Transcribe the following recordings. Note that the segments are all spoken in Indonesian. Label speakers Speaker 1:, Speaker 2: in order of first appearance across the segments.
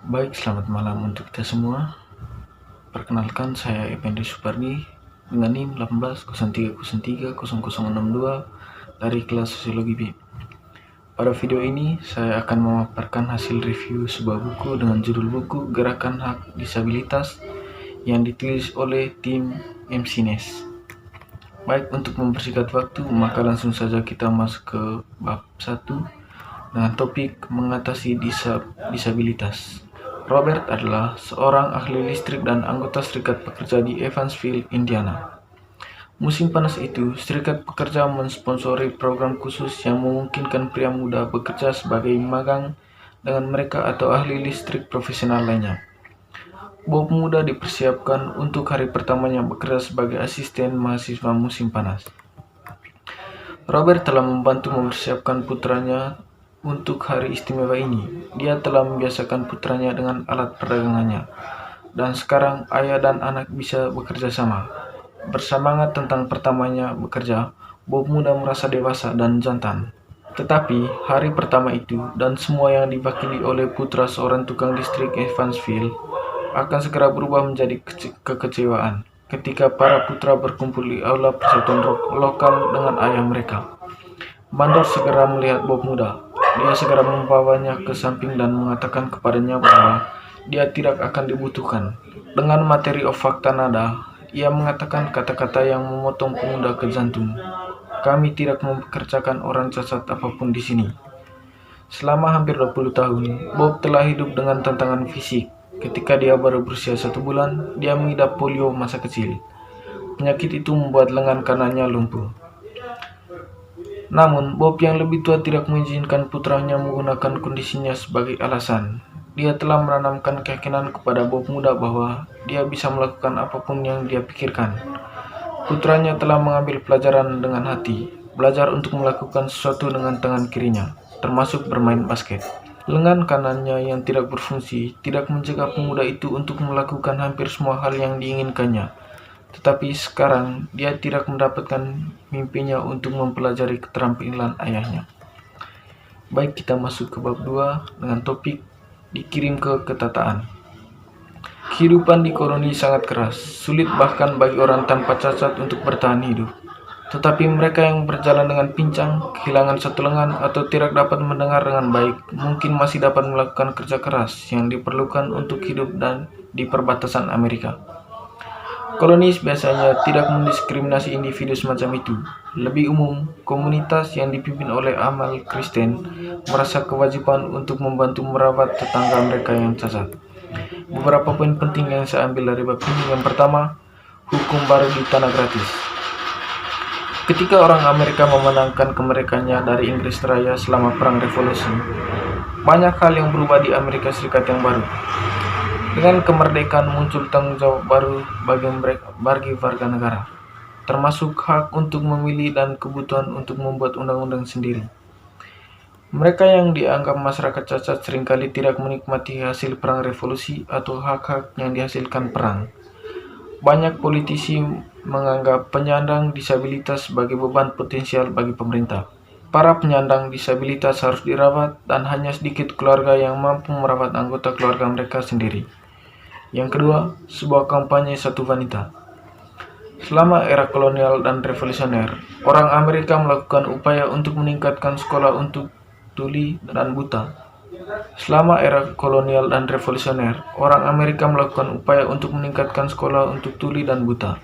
Speaker 1: Baik, selamat malam untuk kita semua. Perkenalkan, saya Effendi Supardi dengan NIM 1803030062 dari kelas Sosiologi B. Pada video ini, saya akan memaparkan hasil review sebuah buku dengan judul buku Gerakan Hak Disabilitas yang ditulis oleh tim MCNES. Baik, untuk mempersingkat waktu, maka langsung saja kita masuk ke bab 1 dengan topik mengatasi disabilitas. Robert adalah seorang ahli listrik dan anggota serikat pekerja di Evansville, Indiana. Musim panas itu, serikat pekerja mensponsori program khusus yang memungkinkan pria muda bekerja sebagai magang dengan mereka atau ahli listrik profesional lainnya. Bob muda dipersiapkan untuk hari pertamanya bekerja sebagai asisten mahasiswa musim panas. Robert telah membantu mempersiapkan putranya untuk hari istimewa ini. Dia telah membiasakan putranya dengan alat perdagangannya, dan sekarang ayah dan anak bisa bekerja sama. Bersemangat tentang pertamanya bekerja, Bob muda merasa dewasa dan jantan. Tetapi hari pertama itu dan semua yang diwakili oleh putra seorang tukang listrik Evansville akan segera berubah menjadi kekecewaan ketika para putra berkumpul di aula persatuan lokal dengan ayah mereka. Bandar segera melihat Bob muda. Dia segera membawanya ke samping dan mengatakan kepadanya bahwa dia tidak akan dibutuhkan. Dengan materi of fakta nada, ia mengatakan kata-kata yang memotong pemuda ke jantung. Kami tidak mempekerjakan orang cacat apapun di sini. Selama hampir 20 tahun, Bob telah hidup dengan tantangan fisik. Ketika dia baru berusia 1 bulan, dia mengidap polio masa kecil. Penyakit itu membuat lengan kanannya lumpuh. Namun, Bob yang lebih tua tidak mengizinkan putranya menggunakan kondisinya sebagai alasan. Dia telah menanamkan keyakinan kepada Bob muda bahwa dia bisa melakukan apapun yang dia pikirkan. Putranya telah mengambil pelajaran dengan hati, belajar untuk melakukan sesuatu dengan tangan kirinya, termasuk bermain basket. Lengan kanannya yang tidak berfungsi tidak mencegah pemuda itu untuk melakukan hampir semua hal yang diinginkannya. Tetapi sekarang dia tidak mendapatkan mimpinya untuk mempelajari keterampilan ayahnya. Baik, kita masuk ke bab 2 dengan topik dikirim ke ketataan. Kehidupan di koloni sangat keras, sulit bahkan bagi orang tanpa cacat untuk bertahan hidup. Tetapi mereka yang berjalan dengan pincang, kehilangan satu lengan, atau tidak dapat mendengar dengan baik, mungkin masih dapat melakukan kerja keras yang diperlukan untuk hidup dan di perbatasan Amerika. Kolonis biasanya tidak mendiskriminasi individu semacam itu. Lebih umum, komunitas yang dipimpin oleh amal Kristen merasa kewajiban untuk membantu merawat tetangga mereka yang cacat. Beberapa poin penting yang saya ambil dari bab ini. Yang pertama, hukum baru di tanah gratis. Ketika orang Amerika memenangkan kemerdekaannya dari Inggris Raya selama Perang Revolusi, banyak hal yang berubah di Amerika Serikat yang baru. Dengan kemerdekaan muncul tanggung jawab baru bagi warga negara, termasuk hak untuk memilih dan kebutuhan untuk membuat undang-undang sendiri. Mereka yang dianggap masyarakat cacat seringkali tidak menikmati hasil perang revolusi atau hak-hak yang dihasilkan perang. Banyak politisi menganggap penyandang disabilitas sebagai beban potensial bagi pemerintah. Para penyandang disabilitas harus dirawat dan hanya sedikit keluarga yang mampu merawat anggota keluarga mereka sendiri. Yang kedua, sebuah kampanye satu wanita. Selama era kolonial dan revolusioner, orang Amerika melakukan upaya untuk meningkatkan sekolah untuk tuli dan buta. Selama era kolonial dan revolusioner, orang Amerika melakukan upaya untuk meningkatkan sekolah untuk tuli dan buta.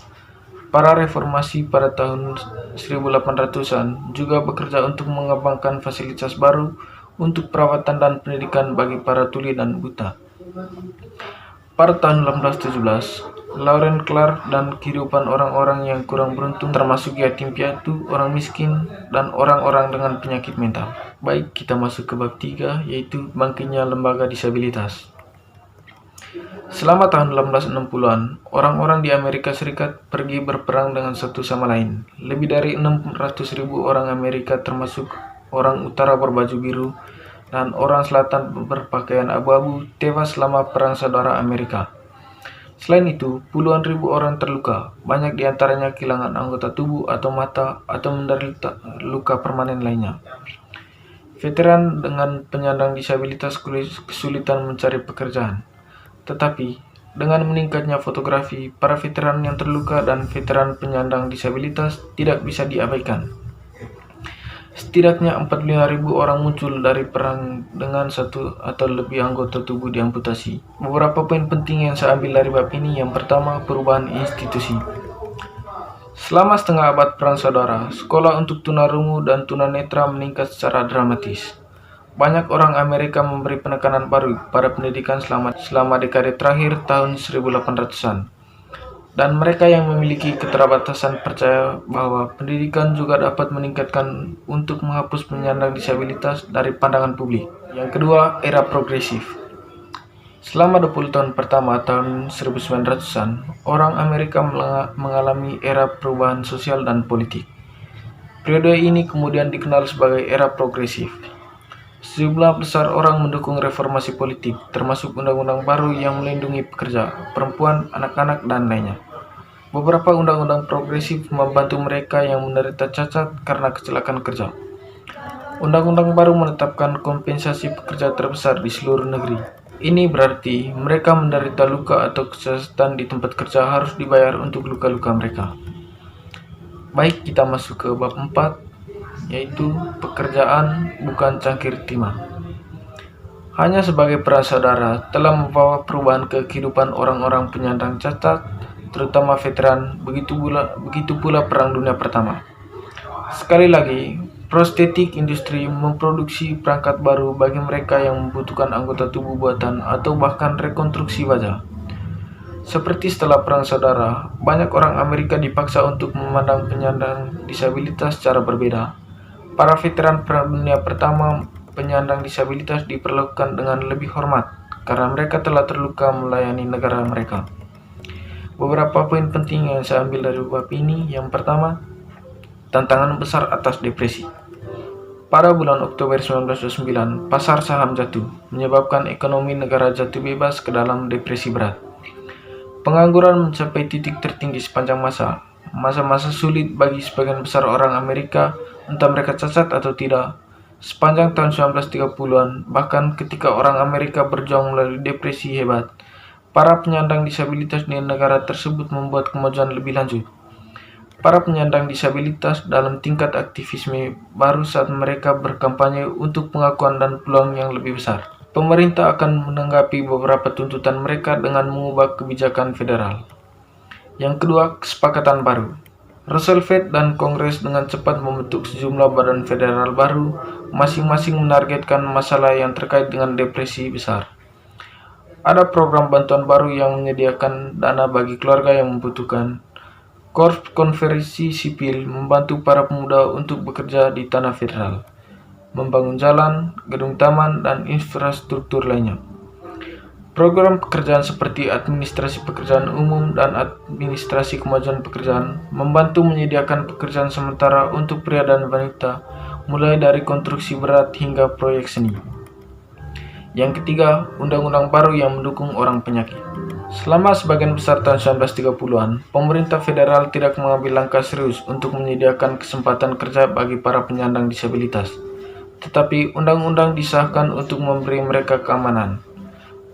Speaker 1: Para reformasi pada tahun 1800-an juga bekerja untuk mengembangkan fasilitas baru untuk perawatan dan pendidikan bagi para tuli dan buta. Pada tahun 1817, Lauren Clark dan kehidupan orang-orang yang kurang beruntung termasuk yatim piatu, orang miskin, dan orang-orang dengan penyakit mental. Baik, kita masuk ke bab 3, yaitu bangkitnya lembaga disabilitas. Selama tahun 1860-an, orang-orang di Amerika Serikat pergi berperang dengan satu sama lain. Lebih dari 600.000 orang Amerika termasuk orang utara berbaju biru dan orang selatan berpakaian abu-abu tewas selama Perang Saudara Amerika. Selain itu, puluhan ribu orang terluka, banyak diantaranya kehilangan anggota tubuh atau mata atau menderita luka permanen lainnya. Veteran dengan penyandang disabilitas kesulitan mencari pekerjaan. Tetapi, dengan meningkatnya fotografi, para veteran yang terluka dan veteran penyandang disabilitas tidak bisa diabaikan. Setidaknya 45.000 orang muncul dari perang dengan satu atau lebih anggota tubuh diamputasi. Beberapa poin penting yang saya ambil dari bab ini. Yang pertama, perubahan institusi. Selama setengah abad perang saudara, sekolah untuk tunarungu dan tunanetra meningkat secara dramatis. Banyak orang Amerika memberi penekanan baru pada pendidikan selama dekade terakhir tahun 1800-an. Dan mereka yang memiliki keterbatasan percaya bahwa pendidikan juga dapat meningkatkan untuk menghapus penyandang disabilitas dari pandangan publik. Yang kedua, era progresif. Selama 20 tahun pertama tahun 1900-an, orang Amerika mengalami era perubahan sosial dan politik. Periode ini kemudian dikenal sebagai era progresif. Sejumlah besar orang mendukung reformasi politik, termasuk undang-undang baru yang melindungi pekerja, perempuan, anak-anak, dan lainnya. Beberapa undang-undang progresif membantu mereka yang menderita cacat karena kecelakaan kerja. Undang-undang baru menetapkan kompensasi pekerja terbesar di seluruh negeri. Ini berarti mereka menderita luka atau kecacatan di tempat kerja harus dibayar untuk luka-luka mereka. Baik, kita masuk ke bab 4, yaitu pekerjaan bukan cangkir timah. Hanya sebagai prasaudara telah membawa perubahan ke kehidupan orang-orang penyandang cacat, terutama veteran, begitu pula Perang Dunia Pertama. Sekali lagi, prostetik industri memproduksi perangkat baru bagi mereka yang membutuhkan anggota tubuh buatan atau bahkan rekonstruksi wajah. Seperti setelah Perang Saudara, banyak orang Amerika dipaksa untuk memandang penyandang disabilitas secara berbeda. Para veteran Perang Dunia Pertama, penyandang disabilitas diperlakukan dengan lebih hormat karena mereka telah terluka melayani negara mereka. Beberapa poin penting yang saya ambil dari bab ini. Yang pertama, tantangan besar atas depresi. Pada bulan Oktober 1929, pasar saham jatuh, menyebabkan ekonomi negara jatuh bebas ke dalam depresi berat. Pengangguran mencapai titik tertinggi sepanjang masa-masa sulit bagi sebagian besar orang Amerika, entah mereka cacat atau tidak. Sepanjang tahun 1930-an, bahkan ketika orang Amerika berjuang melalui depresi hebat, para penyandang disabilitas di negara tersebut membuat kemajuan lebih lanjut. Para penyandang disabilitas dalam tingkat aktivisme baru saat mereka berkampanye untuk pengakuan dan peluang yang lebih besar. Pemerintah akan menanggapi beberapa tuntutan mereka dengan mengubah kebijakan federal. Yang kedua, kesepakatan baru. Roosevelt dan Kongres dengan cepat membentuk sejumlah badan federal baru, masing-masing menargetkan masalah yang terkait dengan depresi besar. Ada program bantuan baru yang menyediakan dana bagi keluarga yang membutuhkan. Korps Konferensi Sipil membantu para pemuda untuk bekerja di tanah federal, membangun jalan, gedung taman, dan infrastruktur lainnya. Program pekerjaan seperti administrasi pekerjaan umum dan administrasi kemajuan pekerjaan membantu menyediakan pekerjaan sementara untuk pria dan wanita, mulai dari konstruksi berat hingga proyek seni. Yang ketiga, undang-undang baru yang mendukung orang penyakit. Selama sebagian besar tahun 1930-an, pemerintah federal tidak mengambil langkah serius untuk menyediakan kesempatan kerja bagi para penyandang disabilitas. Tetapi undang-undang disahkan untuk memberi mereka keamanan.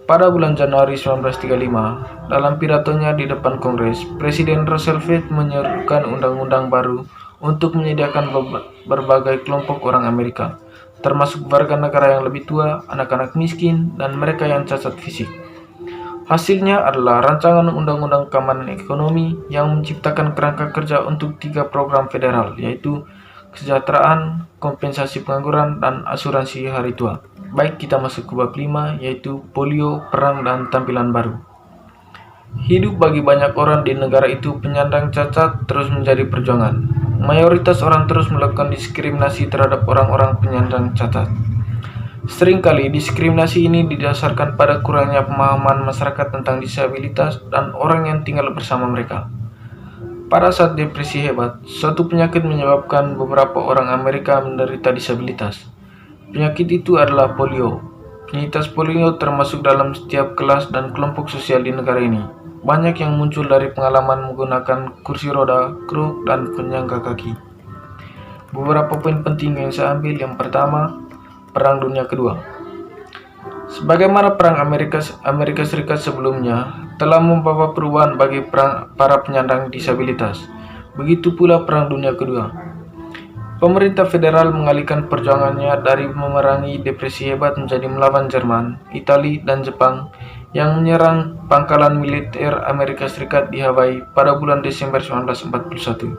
Speaker 1: Pada bulan Januari 1935, dalam pidatonya di depan Kongres, Presiden Roosevelt menyerukan undang-undang baru untuk menyediakan berbagai kelompok orang Amerika, termasuk warga negara yang lebih tua, anak-anak miskin, dan mereka yang cacat fisik. Hasilnya adalah rancangan undang-undang keamanan ekonomi yang menciptakan kerangka kerja untuk 3 program federal, yaitu kesejahteraan, kompensasi pengangguran, dan asuransi hari tua. Baik, kita masuk ke bab 5, yaitu polio, perang, dan tampilan baru. Hidup bagi banyak orang di negara itu penyandang cacat terus menjadi perjuangan. Mayoritas orang terus melakukan diskriminasi terhadap orang-orang penyandang cacat. Seringkali diskriminasi ini didasarkan pada kurangnya pemahaman masyarakat tentang disabilitas dan orang yang tinggal bersama mereka. Pada saat depresi hebat, suatu penyakit menyebabkan beberapa orang Amerika menderita disabilitas. Penyakit itu adalah polio. Penyintas polio termasuk dalam setiap kelas dan kelompok sosial di negara ini. Banyak yang muncul dari pengalaman menggunakan kursi roda, kruk, dan penyangga kaki. Beberapa poin penting yang saya ambil. Yang pertama, Perang Dunia Kedua. Sebagaimana Perang Amerika Serikat sebelumnya telah membawa perubahan bagi para penyandang disabilitas, begitu pula Perang Dunia Kedua. Pemerintah federal mengalihkan perjuangannya dari memerangi depresi hebat menjadi melawan Jerman, Italia, dan Jepang yang menyerang pangkalan militer Amerika Serikat di Hawaii pada bulan Desember 1941.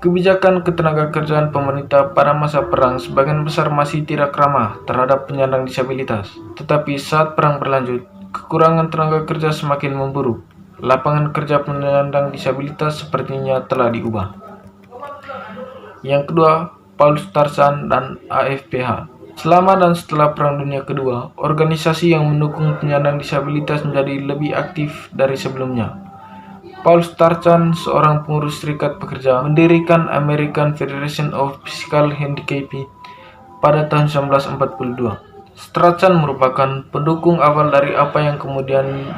Speaker 1: Kebijakan ketenagakerjaan pemerintah pada masa perang sebagian besar masih tidak ramah terhadap penyandang disabilitas. Tetapi saat perang berlanjut, kekurangan tenaga kerja semakin memburuk. Lapangan kerja penyandang disabilitas sepertinya telah diubah. Yang kedua, Paul Tarzan dan AFPH. Selama dan setelah Perang Dunia Kedua, organisasi yang mendukung penyandang disabilitas menjadi lebih aktif dari sebelumnya. Paul Tarzan, seorang pengurus serikat pekerja, mendirikan American Federation of Physical Handicapped pada tahun 1942. Tarzan merupakan pendukung awal dari apa yang kemudian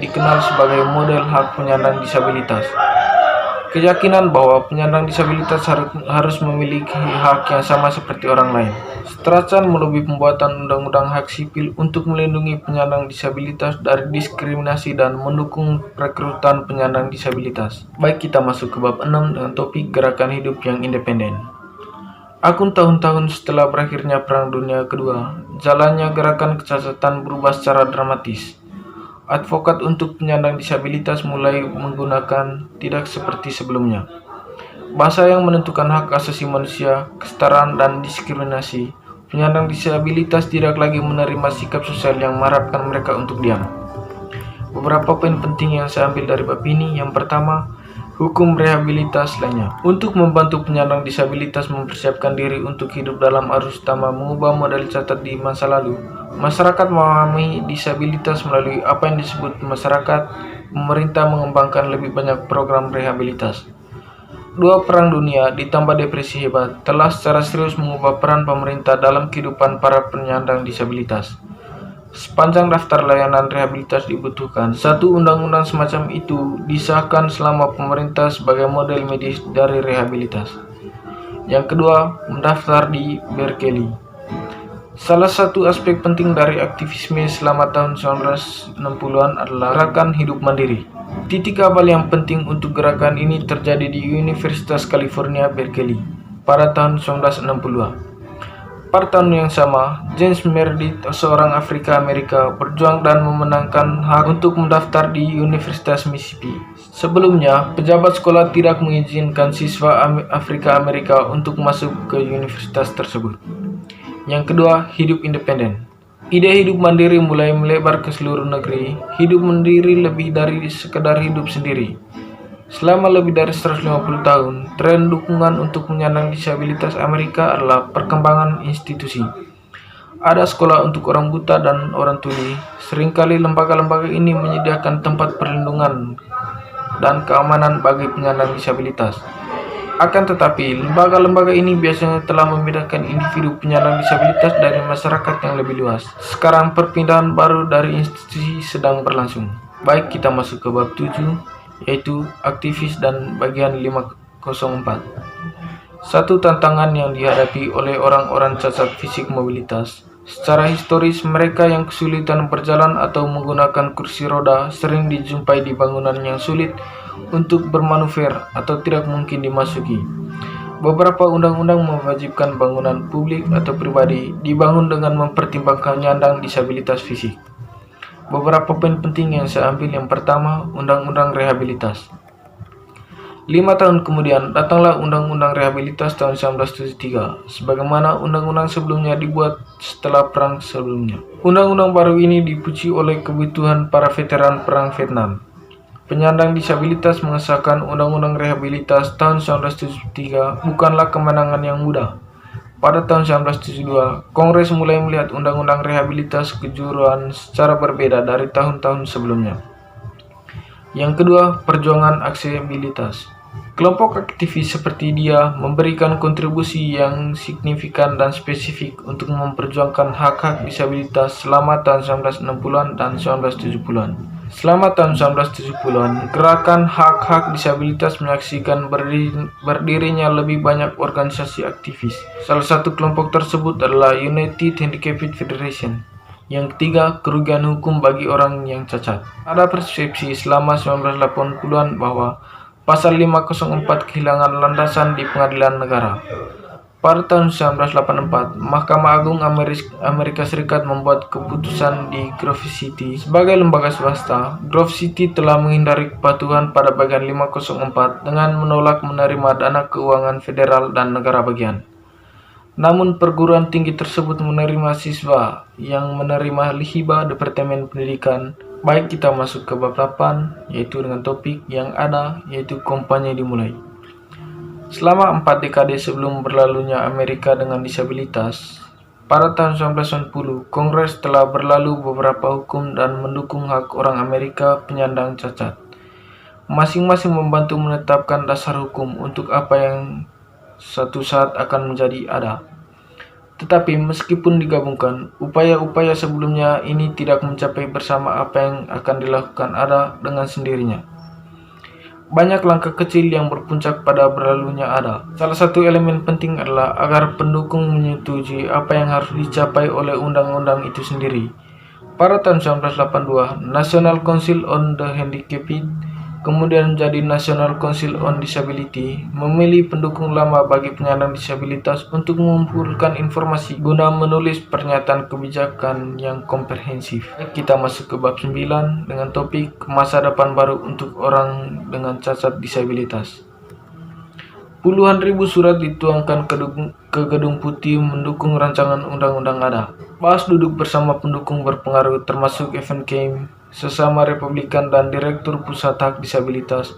Speaker 1: dikenal sebagai model hak penyandang disabilitas. Keyakinan bahwa penyandang disabilitas harus memiliki hak yang sama seperti orang lain. Tarzan melobi pembuatan undang-undang hak sipil untuk melindungi penyandang disabilitas dari diskriminasi dan mendukung rekrutan penyandang disabilitas. Baik, kita masuk ke bab 6 dengan topik gerakan hidup yang independen. Akan tahun-tahun setelah berakhirnya Perang Dunia Kedua, jalannya gerakan kecacatan berubah secara dramatis. Advokat untuk penyandang disabilitas mulai menggunakan tidak seperti sebelumnya. Bahasa yang menentukan hak asasi manusia, kesetaraan, dan diskriminasi. Penyandang disabilitas tidak lagi menerima sikap sosial yang mengharapkan mereka untuk diam. Beberapa poin penting yang saya ambil dari bab ini. Yang pertama, hukum rehabilitas lainnya. Untuk membantu penyandang disabilitas mempersiapkan diri untuk hidup dalam arus utama mengubah model catat di masa lalu, masyarakat memahami disabilitas melalui apa yang disebut masyarakat. Pemerintah mengembangkan lebih banyak program rehabilitas. Dua Perang Dunia ditambah depresi hebat telah secara serius mengubah peran pemerintah dalam kehidupan para penyandang disabilitas. Sepanjang daftar layanan rehabilitas dibutuhkan, satu undang-undang semacam itu disahkan selama pemerintah sebagai model medis dari rehabilitas. Yang kedua, mendaftar di Berkeley. Salah satu aspek penting dari aktivisme selama tahun 1960-an adalah gerakan hidup mandiri. Titik awal yang penting untuk gerakan ini terjadi di Universitas California, Berkeley, pada tahun 1960-an. Pada tahun yang sama, James Meredith, seorang Afrika-Amerika, berjuang dan memenangkan hak untuk mendaftar di Universitas Mississippi. Sebelumnya, pejabat sekolah tidak mengizinkan siswa Afrika-Amerika untuk masuk ke universitas tersebut. Yang kedua, hidup independen. Ide hidup mandiri mulai melebar ke seluruh negeri. Hidup mandiri lebih dari sekedar hidup sendiri. Selama lebih dari 150 tahun, tren dukungan untuk penyandang disabilitas Amerika adalah perkembangan institusi. Ada sekolah untuk orang buta dan orang tuli. Seringkali lembaga-lembaga ini menyediakan tempat perlindungan dan keamanan bagi penyandang disabilitas. Akan tetapi, lembaga-lembaga ini biasanya telah membedakan individu penyandang disabilitas dari masyarakat yang lebih luas. Sekarang perpindahan baru dari institusi sedang berlangsung. Baik, kita masuk ke bab 7, yaitu aktivis dan bagian 504. Satu tantangan yang dihadapi oleh orang-orang cacat fisik mobilitas. Secara historis, mereka yang kesulitan berjalan atau menggunakan kursi roda sering dijumpai di bangunan yang sulit untuk bermanuver atau tidak mungkin dimasuki. Beberapa undang-undang mewajibkan bangunan publik atau pribadi dibangun dengan mempertimbangkan penyandang disabilitas fisik. Beberapa poin penting yang saya ambil. Yang pertama, undang-undang rehabilitas. 5 tahun kemudian, datanglah Undang-Undang Rehabilitas tahun 1973, sebagaimana undang-undang sebelumnya dibuat setelah perang sebelumnya. Undang-undang baru ini dipuji oleh kebutuhan para veteran Perang Vietnam. Penyandang disabilitas mengesahkan Undang-Undang Rehabilitas tahun 1973 bukanlah kemenangan yang mudah. Pada tahun 1972, Kongres mulai melihat Undang-Undang Rehabilitas kejuruan secara berbeda dari tahun-tahun sebelumnya. Yang kedua, perjuangan aksesibilitas. Kelompok aktivis seperti dia memberikan kontribusi yang signifikan dan spesifik untuk memperjuangkan hak-hak disabilitas selama tahun 1960-an dan 1970-an. Selama tahun 1970-an, gerakan hak-hak disabilitas menyaksikan berdirinya lebih banyak organisasi aktivis. Salah satu kelompok tersebut adalah United Handicapped Federation. Yang ketiga, kerugian hukum bagi orang yang cacat. Ada persepsi selama 1980-an bahwa Pasal 504 kehilangan landasan di pengadilan negara. Pada tahun 1984, Mahkamah Agung Amerika Serikat membuat keputusan di Grove City. Sebagai lembaga swasta, Grove City telah menghindari kepatuhan pada bagian 504 dengan menolak menerima dana keuangan federal dan negara bagian. Namun perguruan tinggi tersebut menerima siswa yang menerima hibah Departemen Pendidikan. Baik kita masuk ke bab 8, yaitu dengan topik yang ada, yaitu kampanye dimulai. Selama 4 dekade sebelum berlalunya Amerika dengan disabilitas, pada tahun 1990, Kongres telah berlalu beberapa hukum dan mendukung hak orang Amerika penyandang cacat. Masing-masing membantu menetapkan dasar hukum untuk apa yang suatu saat akan menjadi ada. Tetapi meskipun digabungkan, upaya-upaya sebelumnya ini tidak mencapai bersama apa yang akan dilakukan ada dengan sendirinya. Banyak langkah kecil yang berpuncak pada berlalunya ada. Salah satu elemen penting adalah agar pendukung menyetujui apa yang harus dicapai oleh undang-undang itu sendiri. Pada tahun 1982, National Council on the Handicapped, kemudian menjadi National Council on Disability, memilih pendukung lama bagi penyandang disabilitas untuk mengumpulkan informasi guna menulis pernyataan kebijakan yang komprehensif. Kita masuk ke bab 9 dengan topik masa depan baru untuk orang dengan cacat disabilitas. Puluhan ribu surat dituangkan ke Gedung Putih mendukung rancangan undang-undang ada. Bas duduk bersama pendukung berpengaruh termasuk Evan Kane, sesama Republikan dan Direktur Pusat Hak Disabilitas.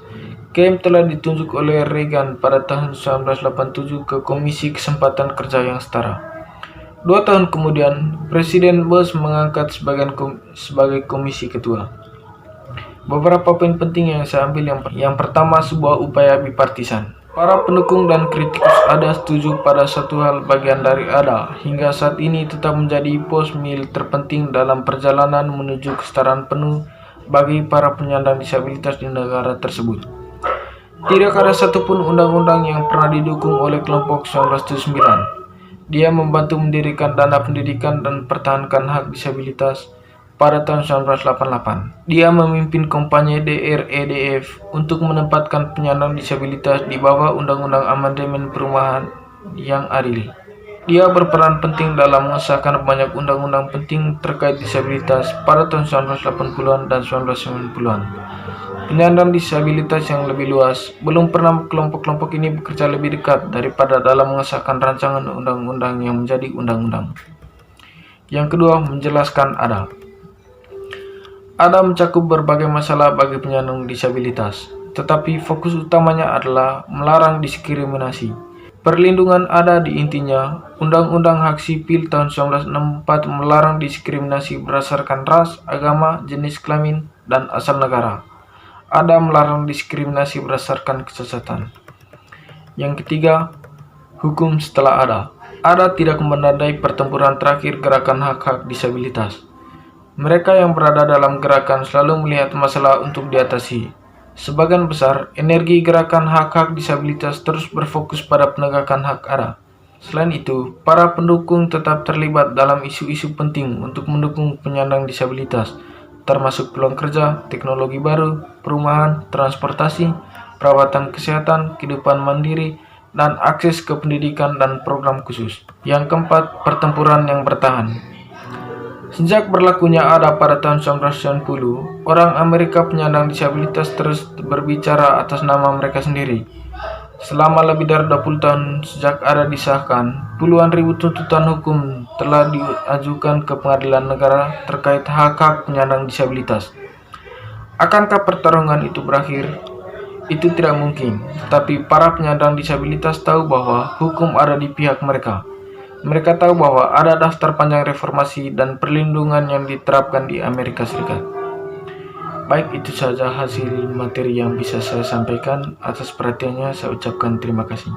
Speaker 1: Kane telah ditunjuk oleh Reagan pada tahun 1987 ke Komisi Kesempatan Kerja yang Setara. 2 tahun kemudian, Presiden Bush mengangkat sebagai komisi ketua. Beberapa poin penting yang saya ambil yang pertama, sebuah upaya bipartisan. Para pendukung dan kritikus ADA setuju pada satu hal bagian dari ADA hingga saat ini tetap menjadi pos mil terpenting dalam perjalanan menuju kesetaraan penuh bagi para penyandang disabilitas di negara tersebut. Tidak ada satupun undang-undang yang pernah didukung oleh kelompok 1979. Dia membantu mendirikan dana pendidikan dan pertahankan hak disabilitas pada tahun 1988. Dia memimpin kampanye DREDF untuk menempatkan penyandang disabilitas di bawah Undang-Undang Amandemen Perumahan yang adil. Dia berperan penting dalam mengesahkan banyak undang-undang penting terkait disabilitas pada tahun 1980-an dan 1990-an. Penyandang disabilitas yang lebih luas, belum pernah kelompok-kelompok ini bekerja lebih dekat daripada dalam mengesahkan rancangan undang-undang yang menjadi undang-undang. Yang kedua, menjelaskan ADA. ADA mencakup berbagai masalah bagi penyandang disabilitas, tetapi fokus utamanya adalah melarang diskriminasi. Perlindungan ADA di intinya, Undang-Undang Hak Sipil tahun 1964 melarang diskriminasi berdasarkan ras, agama, jenis kelamin, dan asal negara. ADA melarang diskriminasi berdasarkan kecacatan. Yang ketiga, hukum setelah ADA. ADA tidak menandai pertempuran terakhir gerakan hak-hak disabilitas. Mereka yang berada dalam gerakan selalu melihat masalah untuk diatasi. Sebagian besar, energi gerakan hak-hak disabilitas terus berfokus pada penegakan hak ADA. Selain itu, para pendukung tetap terlibat dalam isu-isu penting untuk mendukung penyandang disabilitas, termasuk peluang kerja, teknologi baru, perumahan, transportasi, perawatan kesehatan, kehidupan mandiri, dan akses ke pendidikan dan program khusus. Yang keempat, pertempuran yang bertahan. Sejak berlakunya ADA pada tahun 1990, orang Amerika penyandang disabilitas terus berbicara atas nama mereka sendiri. Selama lebih dari 20 tahun sejak ADA disahkan, puluhan ribu tuntutan hukum telah diajukan ke pengadilan negara terkait hak-hak penyandang disabilitas. Akankah pertarungan itu berakhir? Itu tidak mungkin, tetapi para penyandang disabilitas tahu bahwa hukum ada di pihak mereka. Mereka tahu bahwa ada daftar panjang reformasi dan perlindungan yang diterapkan di Amerika Serikat. Baik, itu saja hasil materi yang bisa saya sampaikan. Atas perhatiannya saya ucapkan terima kasih.